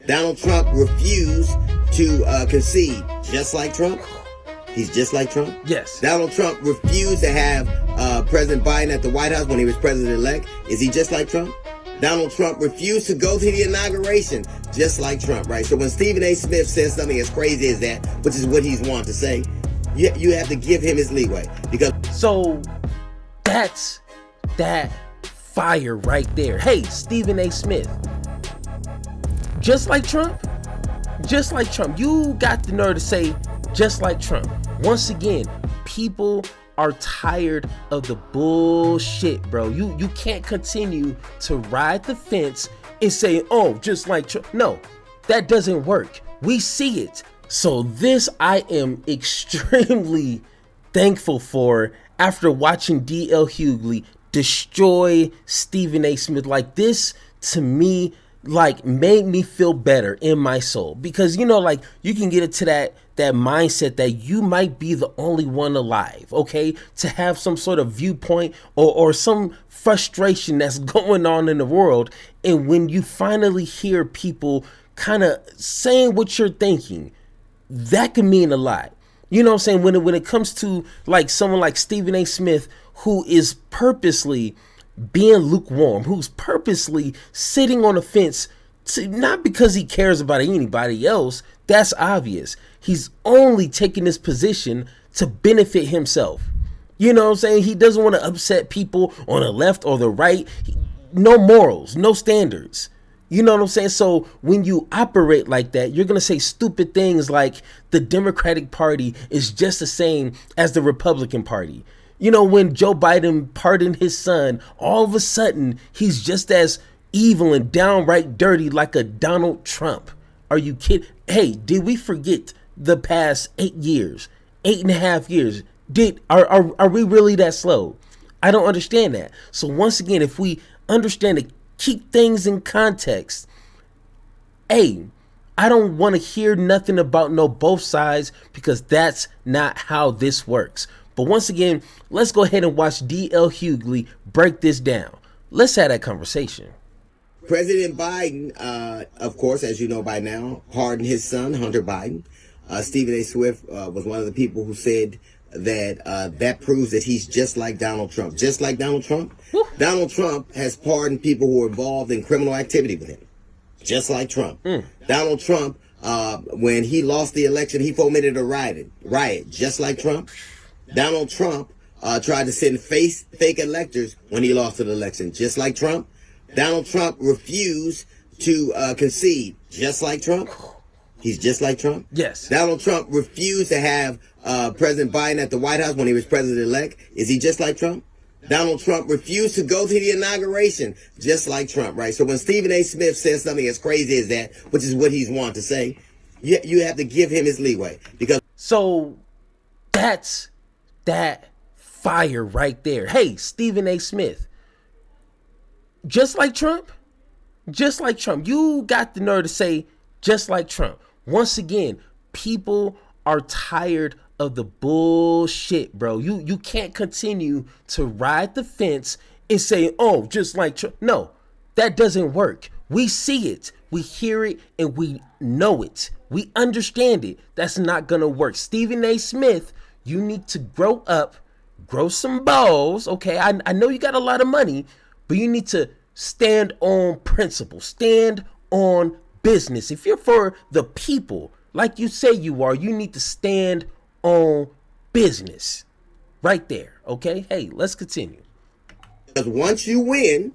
Donald Trump refused to concede, just like Trump. He's just like Trump. Yes. Donald Trump refused to have President Biden at the White House when he was president-elect. Is he just like Trump? Donald Trump refused to go to the inauguration, just like Trump, right? So when Stephen A. Smith says something as crazy as that, which is what he's wanting to say, you have to give him his leeway. Because so that's that fire right there. Hey, Stephen A. Smith, just like Trump, just like Trump. You got the nerve to say just like Trump. Once again, people are tired of the bullshit, bro. You can't continue to ride the fence and say, oh, just like Trump. No, that doesn't work. We see it. So this I am extremely thankful for after watching DL Hughley destroy Stephen A. Smith. Like, this to me, like, made me feel better in my soul, because like, you can get into that mindset that you might be the only one alive, okay, to have some sort of viewpoint or some frustration that's going on in the world. And when you finally hear people kind of saying what you're thinking, that can mean a lot. You know what I'm saying? When it comes to like someone like Stephen A. Smith, who is purposely being lukewarm, who's purposely sitting on the fence, not because he cares about anybody else. That's obvious. He's only taking this position to benefit himself. You know what I'm saying? He doesn't want to upset people on the left or the right. No morals, no standards. You know what I'm saying? So when you operate like that, you're going to say stupid things like the Democratic Party is just the same as the Republican Party. When Joe Biden pardoned his son, all of a sudden, he's just as evil and downright dirty like a Donald Trump. Are you kidding? Hey, did we forget the past 8 years, 8.5 years? Are we really that slow? I don't understand that. So once again, if we understand to keep things in context, hey, I don't want to hear nothing about no both sides, because that's not how this works. But once again, let's go ahead and watch DL Hughley break this down. Let's have that conversation. President Biden, of course, as you know by now, pardoned his son, Hunter Biden. Stephen A. Swift was one of the people who said that that proves that he's just like Donald Trump. Just like Donald Trump? Woo. Donald Trump has pardoned people who were involved in criminal activity with him. Just like Trump. Donald Trump, when he lost the election, he fomented a riot. Just like Trump. Donald Trump tried to send fake electors when he lost the election. Just like Trump. Donald Trump refused to concede. Just like Trump. He's just like Trump. Yes. Donald Trump refused to have President Biden at the White House when he was president-elect. Is he just like Trump? Donald Trump refused to go to the inauguration, just like Trump, right? So when Stephen A. Smith says something as crazy as that, which is what he's wanting to say, you have to give him his leeway. Because so that's that fire right there. Hey, Stephen A. Smith, just like Trump, just like Trump. You got the nerve to say just like Trump. Once again, people are tired of the bullshit, bro. You can't continue to ride the fence and say, oh, just like Trump. No, that doesn't work. We see it, we hear it, and we know it. We understand it. That's not gonna work. Stephen A. Smith, you need to grow up, grow some balls, okay? I know you got a lot of money, but you need to stand on principle, stand on business. If you're for the people, like you say you are, you need to stand on business right there, okay? Hey, let's continue. Because once you win,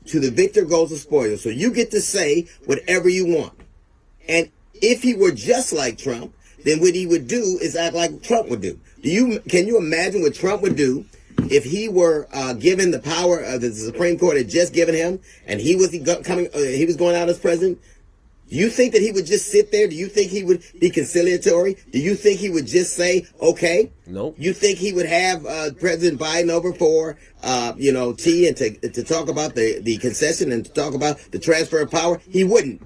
to the victor goes the spoils. So you get to say whatever you want. And if he were just like Trump, then what he would do is act like Trump would do. Can you imagine what Trump would do if he were given the power of the Supreme Court had just given him, and he was going out as president? Do you think that he would just sit there? Do you think he would be conciliatory? Do you think he would just say, okay? Nope. You think he would have President Biden over for, tea and to talk about the concession and to talk about the transfer of power? He wouldn't.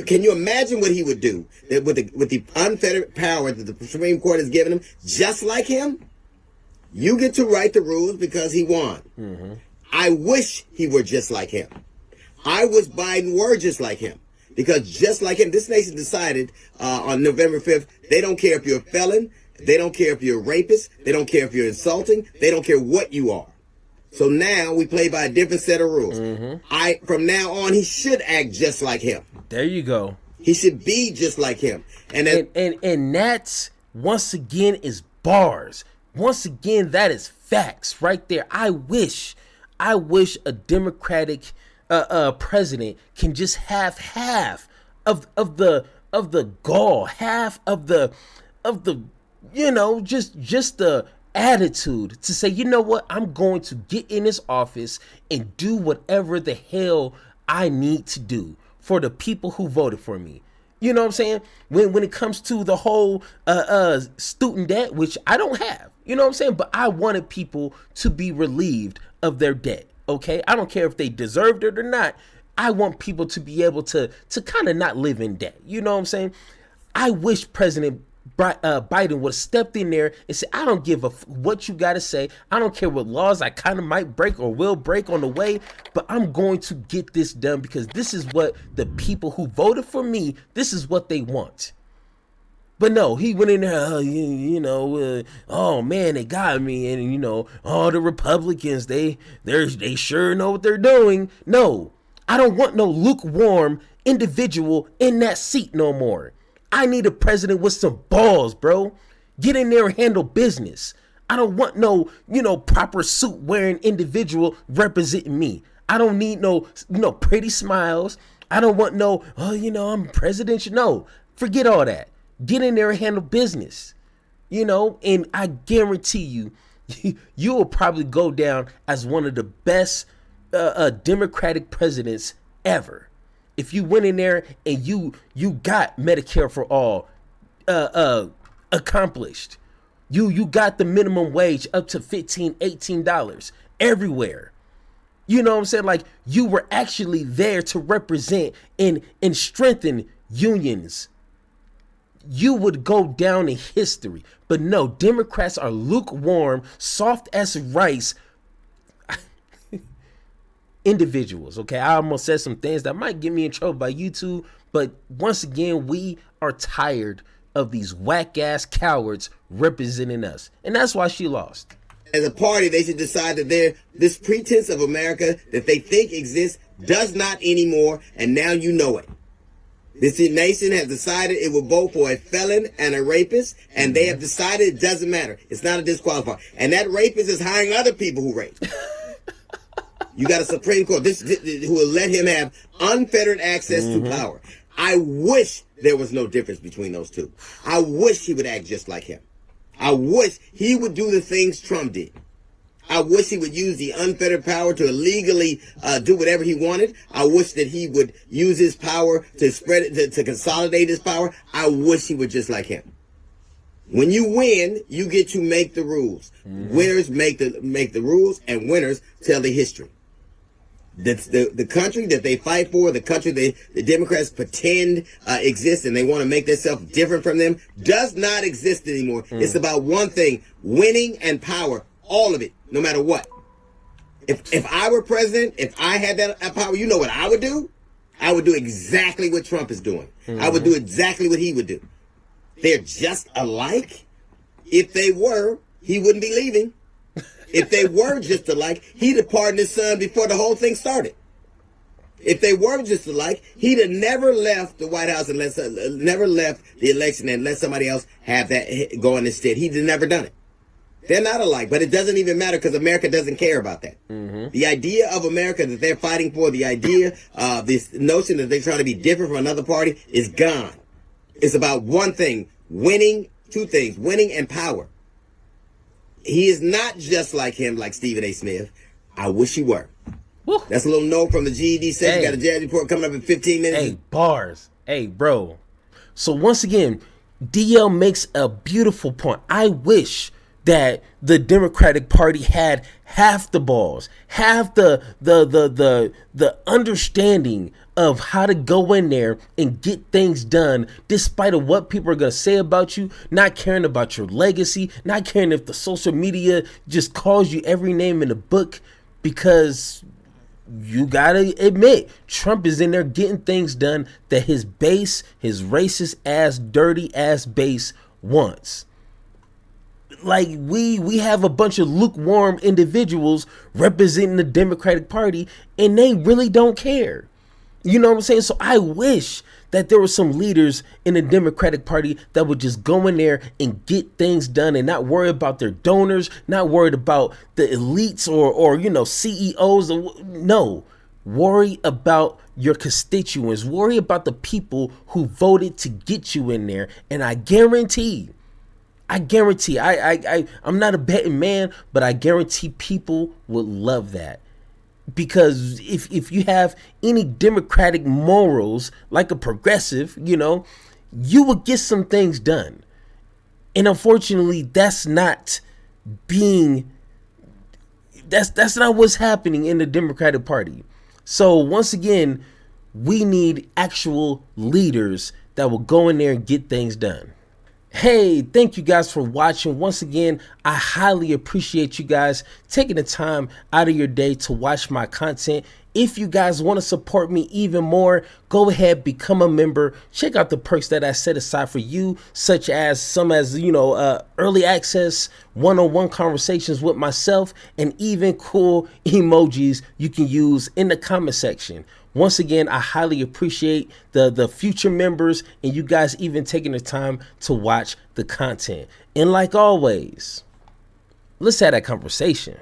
Can you imagine what he would do with the unfettered power that the Supreme Court has given him, just like him? You get to write the rules because he won. Mm-hmm. I wish he were just like him. I wish Biden were just like him. Because just like him, this nation decided on November 5th, they don't care if you're a felon, they don't care if you're a rapist, they don't care if you're insulting, they don't care what you are. So now we play by a different set of rules. From now on, he should act just like him. There you go. He should be just like him. And that's, once again, is bars. Once again, that is facts right there. I wish a Democratic president can just have half of the gall, half of the just the attitude to say, you know what, I'm going to get in this office and do whatever the hell I need to do for the people who voted for me. You know what I'm saying? When it comes to the whole student debt, which I don't have, you know what I'm saying? But I wanted people to be relieved of their debt. Okay, I don't care if they deserved it or not. I want people to be able to kind of not live in debt. You know what I'm saying? I wish President Biden would have stepped in there and said, I don't give a what you got to say. I don't care what laws I kind of might break or will break on the way, but I'm going to get this done because this is what the people who voted for me, this is what they want. But no, he went in there, oh man, they got me. And, all the Republicans, they sure know what they're doing. No, I don't want no lukewarm individual in that seat no more. I need a president with some balls, bro. Get in there and handle business. I don't want no, proper suit wearing individual representing me. I don't need no, pretty smiles. I don't want no, I'm presidential. No, forget all that. Get in there and handle business, and I guarantee you, you will probably go down as one of the best Democratic presidents ever. If you went in there and you got Medicare for all accomplished, you got the minimum wage up to $15, $18 everywhere. You know what I'm saying? Like, you were actually there to represent and strengthen unions. You would go down in history. But no, Democrats are lukewarm, soft as rice individuals. Okay, I almost said some things that might get me in trouble by YouTube, but once again, we are tired of these whack ass cowards representing us, and that's why she lost. As a party, they should decide that this pretense of America that they think exists does not anymore, and now you know it. This nation has decided it will vote for a felon and a rapist, and they have decided it doesn't matter. It's not a disqualifier. And that rapist is hiring other people who rape. You got a Supreme Court who will let him have unfettered access to power. I wish there was no difference between those two. I wish he would act just like him. I wish he would do the things Trump did. I wish he would use the unfettered power to illegally do whatever he wanted. I wish that he would use his power to spread it, to consolidate his power. I wish he were just like him. When you win, you get to make the rules. Winners make the rules, and winners tell the history. The country that they fight for, the country the Democrats pretend exists, and they want to make themselves different from them, does not exist anymore. It's about one thing: winning and power. All of it, no matter what. If I were president, if I had that power, you know what I would do? I would do exactly what Trump is doing. I would do exactly what he would do. They're just alike. If they were, he wouldn't be leaving. If they were just alike, he'd have pardoned his son before the whole thing started. If they were just alike, he'd have never left the White House never left the election and let somebody else have that go in instead. He'd have never done it. They're not alike, but it doesn't even matter because America doesn't care about that. The idea of America that they're fighting for, the idea of this notion that they're trying to be different from another party is gone. It's about one thing: winning. Two things: winning and power. He is not just like him, like Stephen A. Smith. I wish he were. Woo. That's a little note from the GED session. Hey. Got a jazz report coming up in 15 minutes. Hey, bars. Hey, bro. So once again, DL makes a beautiful point. I wish that the Democratic Party had half the balls, half the understanding of how to go in there and get things done, despite of what people are going to say about you, not caring about your legacy, not caring if the social media just calls you every name in the book, because you gotta admit, Trump is in there getting things done that his base, his racist ass, dirty ass base wants. Like we have a bunch of lukewarm individuals representing the Democratic Party, and they really don't care. You know what I'm saying? So I wish that there were some leaders in the Democratic Party that would just go in there and get things done and not worry about their donors, not worried about the elites or CEOs. No, worry about your constituents. Worry about the people who voted to get you in there. And I guarantee, I'm not a betting man, but I guarantee people would love that. Because if you have any democratic morals, like a progressive, you would get some things done. And unfortunately, that's not what's happening in the Democratic Party. So once again, we need actual leaders that will go in there and get things done. Hey, thank you guys for watching. Once again, I highly appreciate you guys taking the time out of your day to watch my content. If you guys want to support me even more, go ahead, become a member. Check out the perks that I set aside for you, such as early access, one-on-one conversations with myself, and even cool emojis you can use in the comment section. Once again, I highly appreciate the future members and you guys even taking the time to watch the content. And like always, let's have that conversation.